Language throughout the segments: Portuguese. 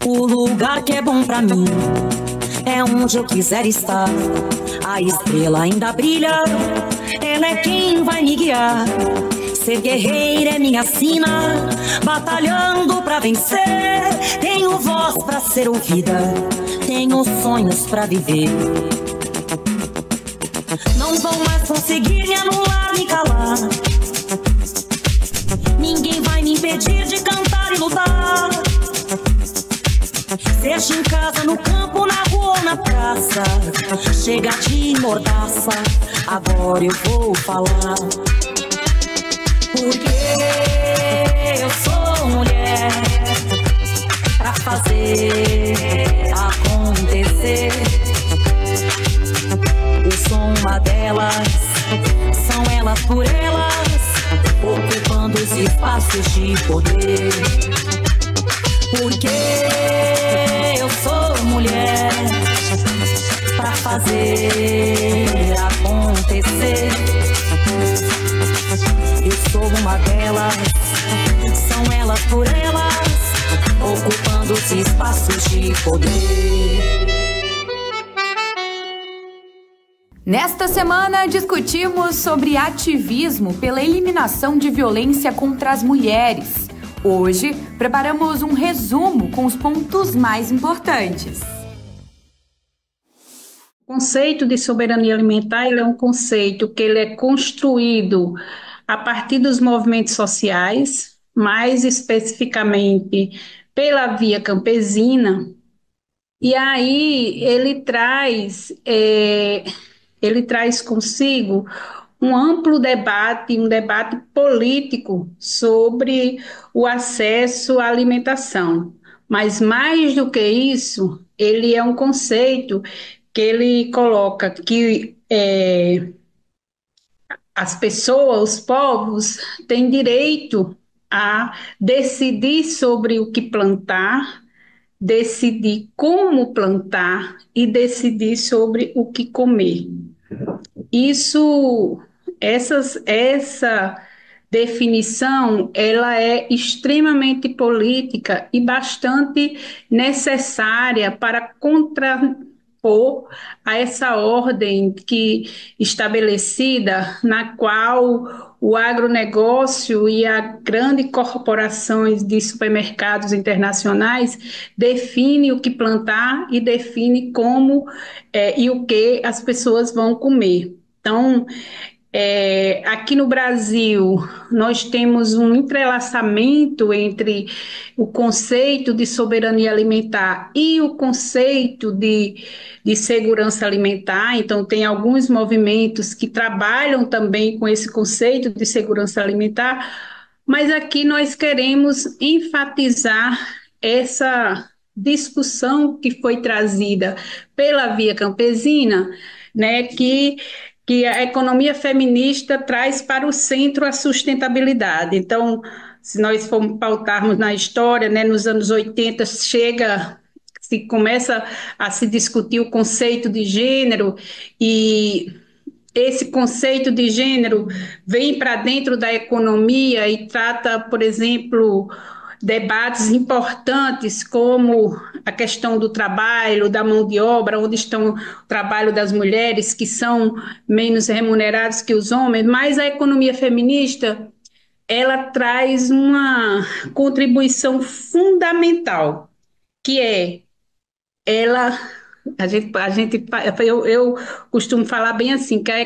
O lugar que é bom pra mim é onde eu quiser estar. A estrela ainda brilha, ela é quem vai me guiar. Ser guerreira é minha sina, batalhando pra vencer. Tenho voz pra ser ouvida, tenho sonhos pra viver. Não vão mais conseguir me anular, me calar. Ninguém vai me impedir de cantar e lutar. Seja em casa, no campo, na rua ou na praça, chega de mordaça, agora eu vou falar. Porque eu sou mulher pra fazer acontecer. Eu sou uma delas, são elas por elas, ocupando os espaços de poder. Porque eu sou mulher pra fazer acontecer. Eu sou uma delas, são elas por elas, ocupando os espaços de poder. Nesta semana, discutimos sobre ativismo pela eliminação de violência contra as mulheres. Hoje, preparamos um resumo com os pontos mais importantes. O conceito de soberania alimentar ele é um conceito que ele é construído a partir dos movimentos sociais, mais especificamente pela via campesina, e aí ele traz consigo um amplo debate, um debate político sobre o acesso à alimentação. Mas mais do que isso, ele é um conceito que ele coloca que as pessoas, os povos, têm direito a decidir sobre o que plantar, decidir como plantar e decidir sobre o que comer. Essa definição, ela é extremamente política e bastante necessária para contrapor a essa ordem estabelecida, na qual o agronegócio e as grandes corporações de supermercados internacionais definem o que plantar e definem como e o que as pessoas vão comer. Então, aqui no Brasil, nós temos um entrelaçamento entre o conceito de soberania alimentar e o conceito de segurança alimentar. Então, tem alguns movimentos que trabalham também com esse conceito de segurança alimentar, mas aqui nós queremos enfatizar essa discussão que foi trazida pela via campesina, né, que a economia feminista traz para o centro a sustentabilidade. Então, se nós formos pautarmos na história, né, nos anos 80 se começa a se discutir o conceito de gênero, e esse conceito de gênero vem para dentro da economia e trata, por exemplo, debates importantes como a questão do trabalho, da mão de obra, onde estão o trabalho das mulheres, que são menos remunerados que os homens, mas a economia feminista, ela traz uma contribuição fundamental, que é ela... Eu costumo falar bem assim, que a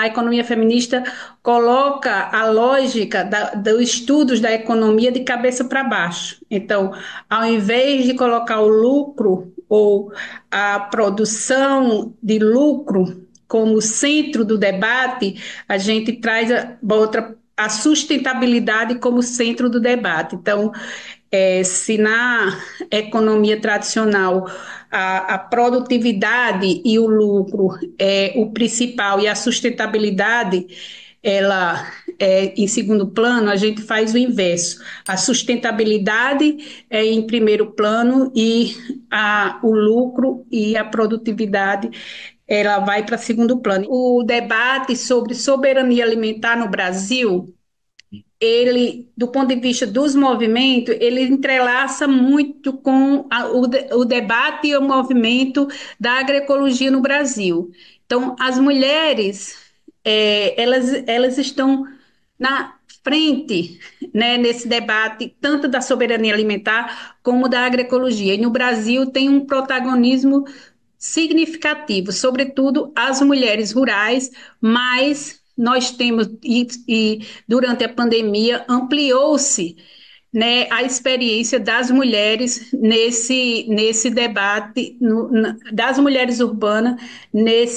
economia feminista coloca a lógica dos estudos da economia de cabeça para baixo. Então, ao invés de colocar o lucro ou a produção de lucro como centro do debate, a gente bota a sustentabilidade como centro do debate. Então, se na economia tradicional a produtividade e o lucro é o principal e a sustentabilidade ela é em segundo plano, a gente faz o inverso. A sustentabilidade é em primeiro plano e o lucro e a produtividade ela vai para segundo plano. O debate sobre soberania alimentar no Brasil, ele, do ponto de vista dos movimentos, ele entrelaça muito com o debate e o movimento da agroecologia no Brasil. Então, as mulheres, elas estão na frente, né, nesse debate, tanto da soberania alimentar como da agroecologia. E no Brasil tem um protagonismo significativo, sobretudo as mulheres rurais, mas nós temos, e durante a pandemia, ampliou-se, né, a experiência das mulheres nesse debate, das mulheres urbanas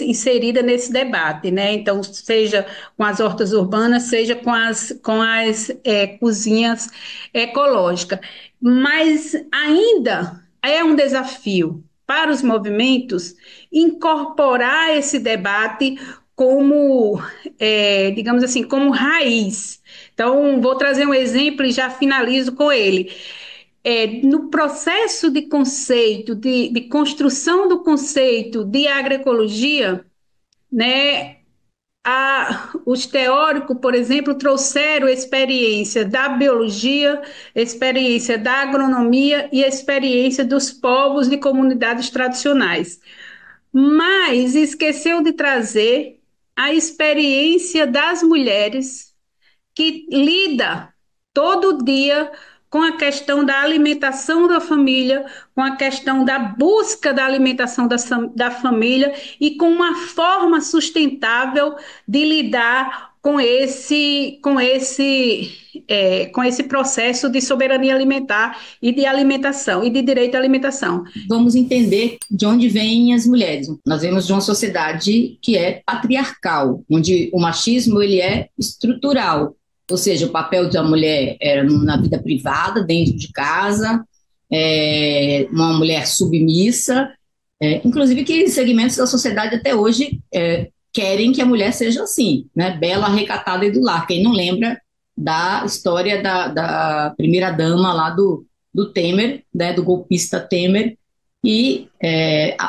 inserida nesse debate, né? Então, seja com as hortas urbanas, seja com as cozinhas ecológicas. Mas ainda é um desafio para os movimentos incorporar esse debate como, digamos assim, como raiz. Então, vou trazer um exemplo e já finalizo com ele. No processo de conceito, de construção do conceito de agroecologia, né, os teóricos, por exemplo, trouxeram experiência da biologia, experiência da agronomia e experiência dos povos de comunidades tradicionais, mas esqueceu de trazer a experiência das mulheres que lida todo dia com a questão da alimentação da família, com a questão da busca da alimentação da família e com uma forma sustentável de lidar com esse processo de soberania alimentar e de alimentação e de direito à alimentação. Vamos entender de onde vêm as mulheres. Nós vemos de uma sociedade que é patriarcal, onde o machismo ele é estrutural, ou seja, o papel da mulher era na vida privada, dentro de casa, uma mulher submissa, inclusive que segmentos da sociedade até hoje querem que a mulher seja assim, né? Bela, recatada e do lar. Quem não lembra da história da primeira-dama lá do Temer, né, do golpista Temer, e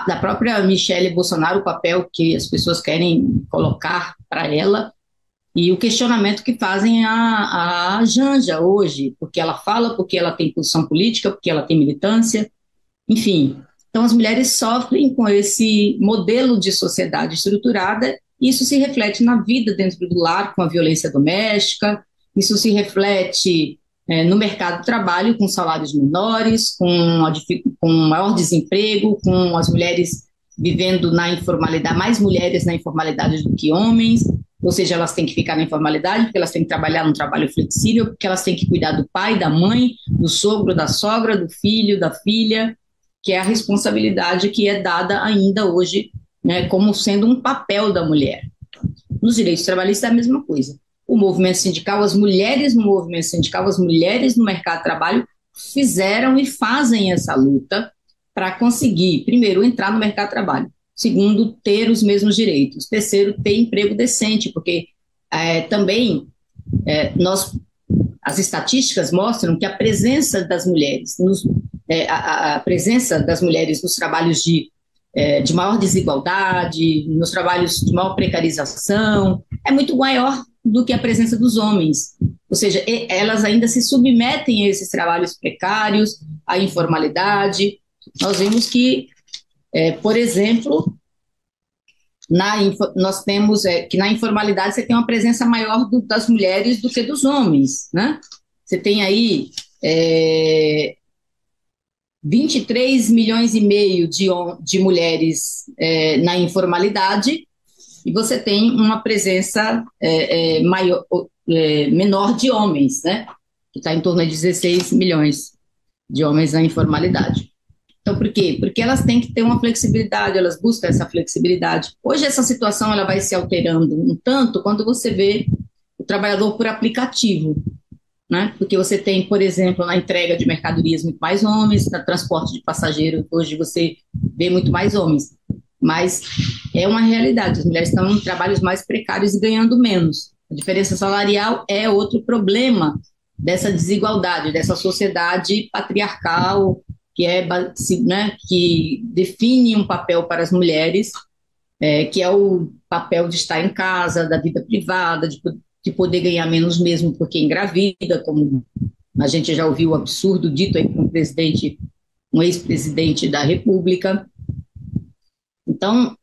da própria Michele Bolsonaro, o papel que as pessoas querem colocar para ela, e o questionamento que fazem a Janja hoje, porque ela fala, porque ela tem posição política, porque ela tem militância, enfim. Então, as mulheres sofrem com esse modelo de sociedade estruturada, e isso se reflete na vida dentro do lar, com a violência doméstica, isso se reflete no mercado de trabalho, com salários menores, com maior desemprego, com as mulheres vivendo na informalidade, mais mulheres na informalidade do que homens, ou seja, elas têm que ficar na informalidade, porque elas têm que trabalhar num trabalho flexível, porque elas têm que cuidar do pai, da mãe, do sogro, da sogra, do filho, da filha, que é a responsabilidade que é dada ainda hoje, né, como sendo um papel da mulher. Nos direitos trabalhistas é a mesma coisa. O movimento sindical, as mulheres no movimento sindical, as mulheres no mercado de trabalho fizeram e fazem essa luta para conseguir, primeiro, entrar no mercado de trabalho, segundo, ter os mesmos direitos, terceiro, ter emprego decente, porque também as estatísticas mostram que a presença das mulheres, a presença das mulheres nos trabalhos de maior desigualdade, nos trabalhos de maior precarização, é muito maior do que a presença dos homens. Ou seja, elas ainda se submetem a esses trabalhos precários, à informalidade. Nós vemos que, por exemplo, nós temos que na informalidade você tem uma presença maior das mulheres do que dos homens, né? Você tem aí 23 milhões e meio de mulheres na informalidade, e você tem uma presença menor de homens, né? Que está em torno de 16 milhões de homens na informalidade. Então, por quê? Porque elas têm que ter uma flexibilidade, elas buscam essa flexibilidade. Hoje essa situação ela vai se alterando um tanto quando você vê o trabalhador por aplicativo, né? Porque você tem, por exemplo, na entrega de mercadorias muito mais homens, no transporte de passageiros, hoje você vê muito mais homens. Mas é uma realidade, as mulheres estão em trabalhos mais precários e ganhando menos. A diferença salarial é outro problema dessa desigualdade, dessa sociedade patriarcal, que define um papel para as mulheres que é o papel de estar em casa, da vida privada, de poder ganhar menos mesmo porque engravida, como a gente já ouviu o absurdo dito aí por um ex-presidente da República. Então,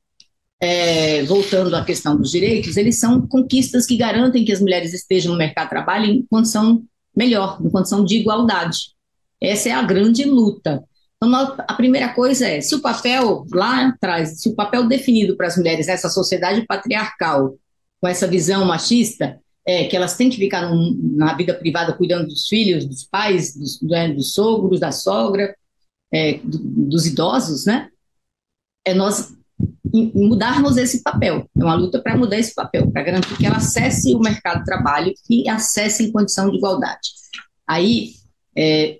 voltando à questão dos direitos, eles são conquistas que garantem que as mulheres estejam no mercado de trabalho em condição melhor, em condição de igualdade. Essa é a grande luta. Então, a primeira coisa é, se o papel lá atrás, se o papel definido para as mulheres nessa sociedade patriarcal, com essa visão machista, que elas têm que ficar na vida privada cuidando dos filhos, dos pais, dos sogros, da sogra, dos idosos, né? Nós mudarmos esse papel. É uma luta para mudar esse papel, para garantir que ela acesse o mercado de trabalho e acesse em condição de igualdade. Aí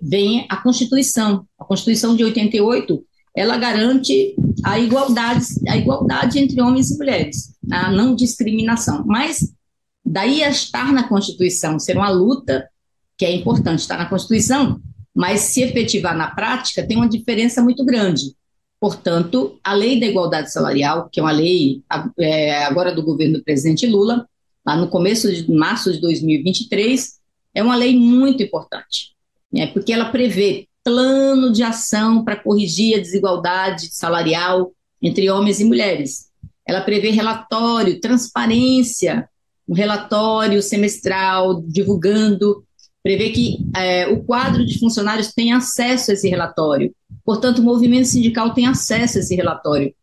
vem a Constituição. A Constituição de 88, ela garante a igualdade entre homens e mulheres, a não discriminação. Mas daí a estar na Constituição, ser uma luta que é importante estar na Constituição, mas se efetivar na prática tem uma diferença muito grande. Portanto, a Lei da Igualdade Salarial, que é uma lei agora do governo do presidente Lula, lá no começo de março de 2023, é uma lei muito importante, né, porque ela prevê plano de ação para corrigir a desigualdade salarial entre homens e mulheres. Ela prevê relatório, transparência, um relatório semestral divulgando, prevê que o quadro de funcionários tenha acesso a esse relatório. Portanto, o movimento sindical tem acesso a esse relatório.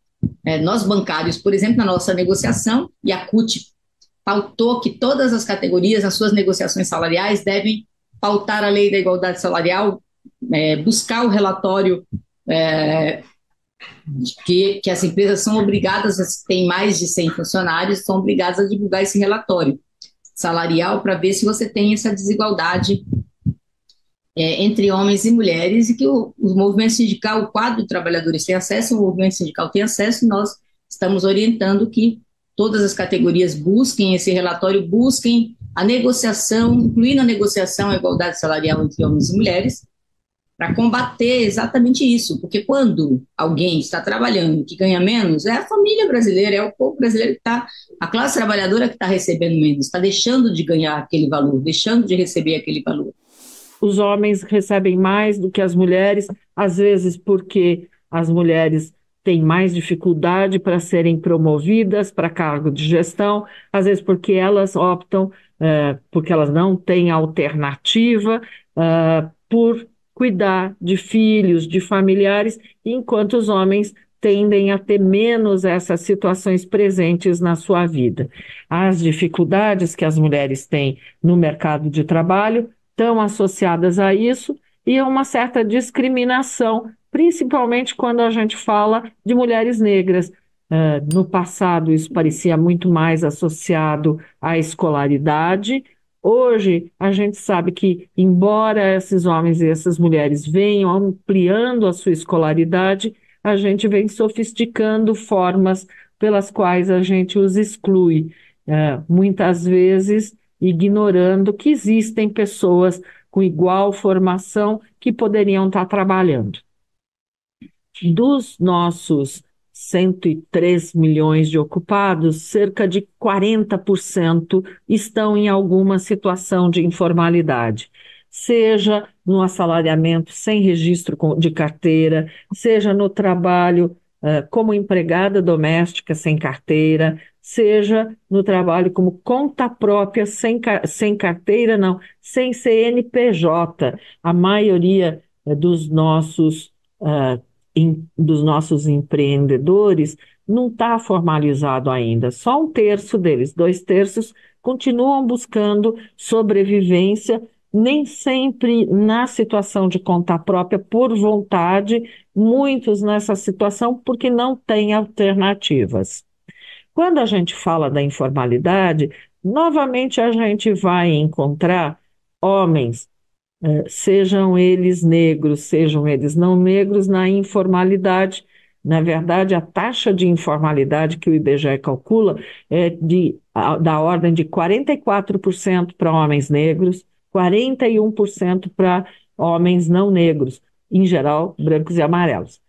Nós, bancários, por exemplo, na nossa negociação, e a CUT pautou que todas as categorias, nas suas negociações salariais, devem pautar a lei da igualdade salarial, buscar o relatório que as empresas são obrigadas, têm mais de 100 funcionários, são obrigadas a divulgar esse relatório salarial para ver se você tem essa desigualdade entre homens e mulheres, e que o movimento sindical, o quadro de trabalhadores tem acesso, o movimento sindical tem acesso, e nós estamos orientando que todas as categorias busquem esse relatório, busquem a negociação, incluindo na negociação a igualdade salarial entre homens e mulheres, para combater exatamente isso, porque quando alguém está trabalhando que ganha menos, é a família brasileira, é o povo brasileiro que está, a classe trabalhadora que está recebendo menos, está deixando de ganhar aquele valor, deixando de receber aquele valor. Os homens recebem mais do que as mulheres, às vezes porque as mulheres têm mais dificuldade para serem promovidas para cargo de gestão, às vezes porque elas optam, porque elas não têm alternativa, por cuidar de filhos, de familiares, enquanto os homens tendem a ter menos essas situações presentes na sua vida. As dificuldades que as mulheres têm no mercado de trabalho estão associadas a isso e a uma certa discriminação, principalmente quando a gente fala de mulheres negras. No passado, isso parecia muito mais associado à escolaridade. Hoje, a gente sabe que, embora esses homens e essas mulheres venham ampliando a sua escolaridade, a gente vem sofisticando formas pelas quais a gente os exclui. Muitas vezes ignorando que existem pessoas com igual formação que poderiam estar trabalhando. Dos nossos 103 milhões de ocupados, cerca de 40% estão em alguma situação de informalidade, seja no assalariamento sem registro de carteira, seja no trabalho como empregada doméstica sem carteira, seja no trabalho como conta própria sem carteira, não, sem CNPJ. A maioria dos nossos empreendedores não está formalizado ainda. Só 1/3 deles, 2/3 continuam buscando sobrevivência, nem sempre na situação de conta própria por vontade, muitos nessa situação porque não têm alternativas. Quando a gente fala da informalidade, novamente a gente vai encontrar homens, sejam eles negros, sejam eles não negros, na informalidade. Na verdade, a taxa de informalidade que o IBGE calcula é da ordem de 44% para homens negros, 41% para homens não negros, em geral, brancos e amarelos.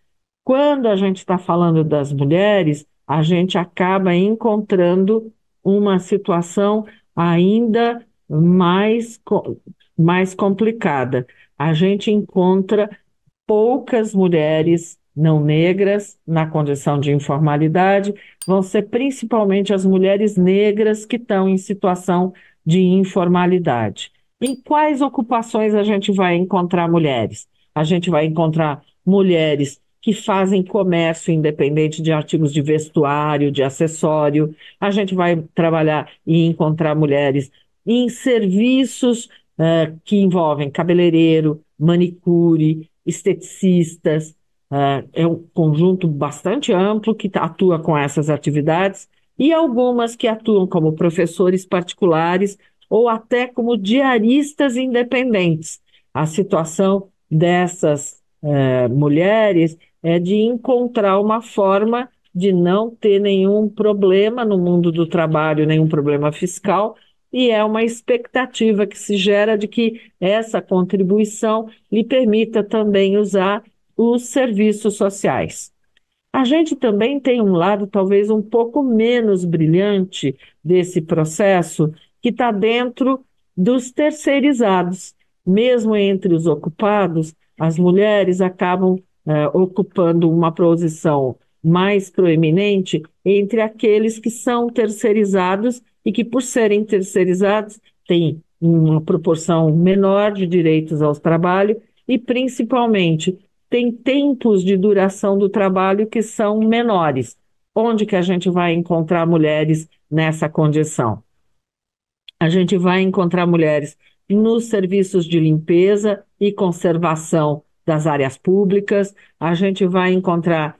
Quando a gente está falando das mulheres, a gente acaba encontrando uma situação ainda mais complicada. A gente encontra poucas mulheres não negras na condição de informalidade, vão ser principalmente as mulheres negras que estão em situação de informalidade. Em quais ocupações a gente vai encontrar mulheres? A gente vai encontrar mulheres que fazem comércio independente de artigos de vestuário, de acessório. A gente vai trabalhar e encontrar mulheres em serviços que envolvem cabeleireiro, manicure, esteticistas. É um conjunto bastante amplo que atua com essas atividades e algumas que atuam como professores particulares ou até como diaristas independentes. A situação dessas mulheres é de encontrar uma forma de não ter nenhum problema no mundo do trabalho, nenhum problema fiscal, e é uma expectativa que se gera de que essa contribuição lhe permita também usar os serviços sociais. A gente também tem um lado talvez um pouco menos brilhante desse processo, que está dentro dos terceirizados. Mesmo entre os ocupados, as mulheres acabam ocupando uma posição mais proeminente entre aqueles que são terceirizados e que, por serem terceirizados, têm uma proporção menor de direitos ao trabalho e, principalmente, tem tempos de duração do trabalho que são menores. Onde que a gente vai encontrar mulheres nessa condição? A gente vai encontrar mulheres nos serviços de limpeza e conservação das áreas públicas, a gente vai encontrar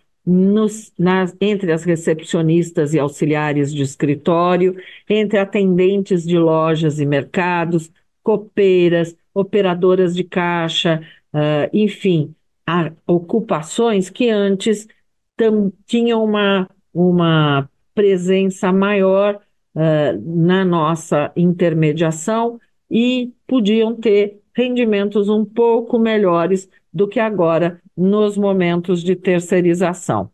entre as recepcionistas e auxiliares de escritório, entre atendentes de lojas e mercados, copeiras, operadoras de caixa, enfim, ocupações que antes tinham uma presença maior na nossa intermediação e podiam ter rendimentos um pouco melhores do que agora nos momentos de terceirização.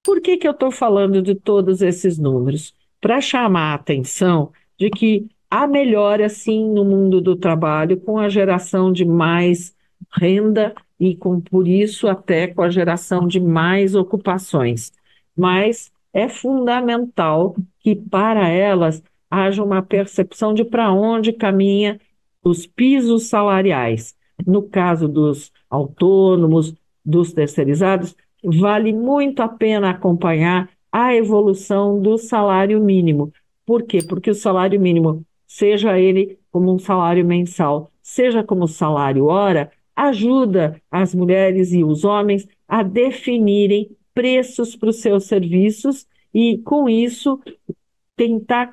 Por que eu estou falando de todos esses números? Para chamar a atenção de que há melhora, sim, no mundo do trabalho, com a geração de mais renda e, por isso, até com a geração de mais ocupações. Mas é fundamental que, para elas, haja uma percepção de para onde caminha os pisos salariais. No caso dos autônomos, dos terceirizados, vale muito a pena acompanhar a evolução do salário mínimo. Por quê? Porque o salário mínimo, seja ele como um salário mensal, seja como salário hora, ajuda as mulheres e os homens a definirem preços para os seus serviços e, com isso, tentar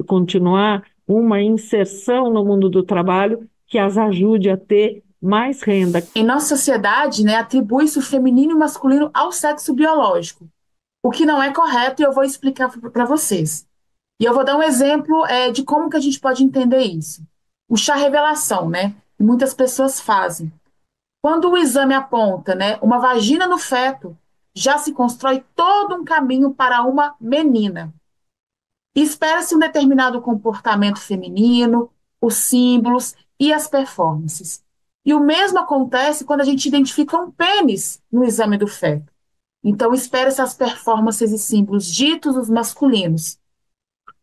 continuar uma inserção no mundo do trabalho que as ajude a ter mais renda. Em nossa sociedade, né, atribui-se o feminino e o masculino ao sexo biológico, o que não é correto e eu vou explicar para vocês. E eu vou dar um exemplo de como que a gente pode entender isso. O chá revelação, né, que muitas pessoas fazem. Quando o exame aponta, né, uma vagina no feto, já se constrói todo um caminho para uma menina. Espera-se um determinado comportamento feminino, os símbolos e as performances. E o mesmo acontece quando a gente identifica um pênis no exame do feto. Então, espera-se as performances e símbolos ditos os masculinos.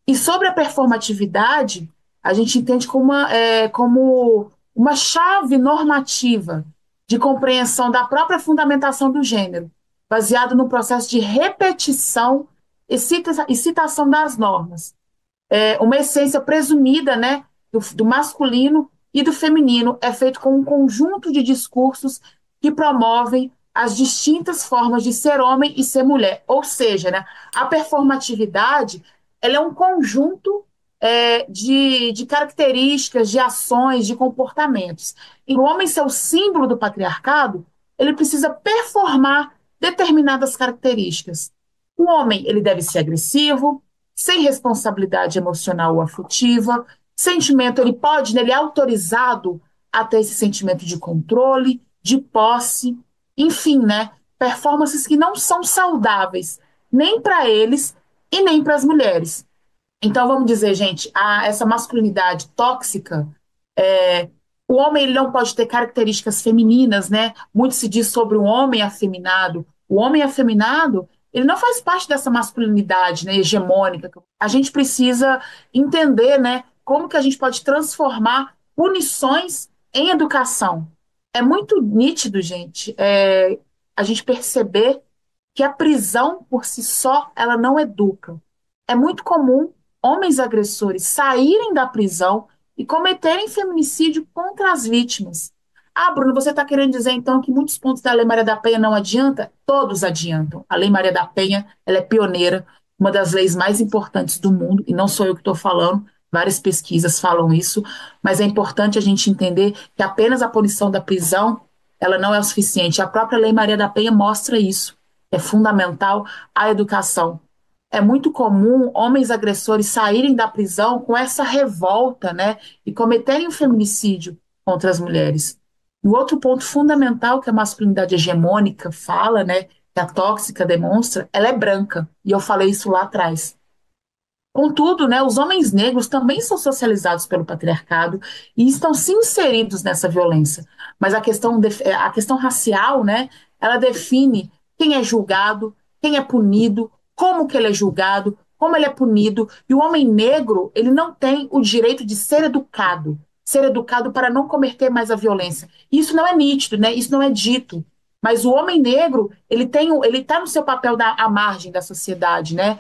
E sobre a performatividade, a gente entende como uma chave normativa de compreensão da própria fundamentação do gênero, baseado no processo de repetição e citação das normas. Uma essência presumida, né, do masculino e do feminino é feito com um conjunto de discursos que promovem as distintas formas de ser homem e ser mulher. Ou seja, né, a performatividade ela é um conjunto de características, de ações, de comportamentos. E o homem ser o símbolo do patriarcado, ele precisa performar determinadas características. O homem ele deve ser agressivo, sem responsabilidade emocional ou afetiva, sentimento, ele pode, né, ele é autorizado a ter esse sentimento de controle, de posse, enfim, né, performances que não são saudáveis nem para eles e nem para as mulheres. Então, vamos dizer, gente, essa masculinidade tóxica, o homem ele não pode ter características femininas, né? Muito se diz sobre o homem afeminado. O homem afeminado, ele não faz parte dessa masculinidade, né, hegemônica. A gente precisa entender, né, como que a gente pode transformar punições em educação. É muito nítido, gente, a gente perceber que a prisão por si só, ela não educa. É muito comum homens agressores saírem da prisão e cometerem feminicídio contra as vítimas. Ah, Bruno, você está querendo dizer então que muitos pontos da Lei Maria da Penha não adiantam? Todos adiantam. A Lei Maria da Penha, ela é pioneira, uma das leis mais importantes do mundo, e não sou eu que estou falando, várias pesquisas falam isso, mas é importante a gente entender que apenas a punição da prisão, ela não é o suficiente. A própria Lei Maria da Penha mostra isso. É fundamental a educação. É muito comum homens agressores saírem da prisão com essa revolta, né, e cometerem o feminicídio contra as mulheres. E o outro ponto fundamental que a masculinidade hegemônica fala, né, que a tóxica demonstra, ela é branca. E eu falei isso lá atrás. Contudo, né, os homens negros também são socializados pelo patriarcado e estão se inseridos nessa violência. Mas a questão racial, né, ela define quem é julgado, quem é punido, como que ele é julgado, como ele é punido. E o homem negro, ele não tem o direito de ser educado para não cometer mais a violência. Isso não é nítido, né? Isso não é dito. Mas o homem negro, ele está no seu papel à margem da sociedade, né?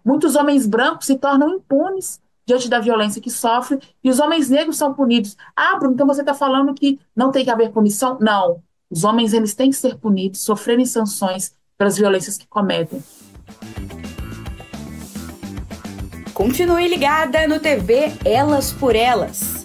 Muitos homens brancos se tornam impunes diante da violência que sofrem e os homens negros são punidos. Ah, Bruno, então você está falando que não tem que haver punição? Não. Os homens eles têm que ser punidos, sofrerem sanções pelas violências que cometem. Continue ligada no TV Elas por Elas.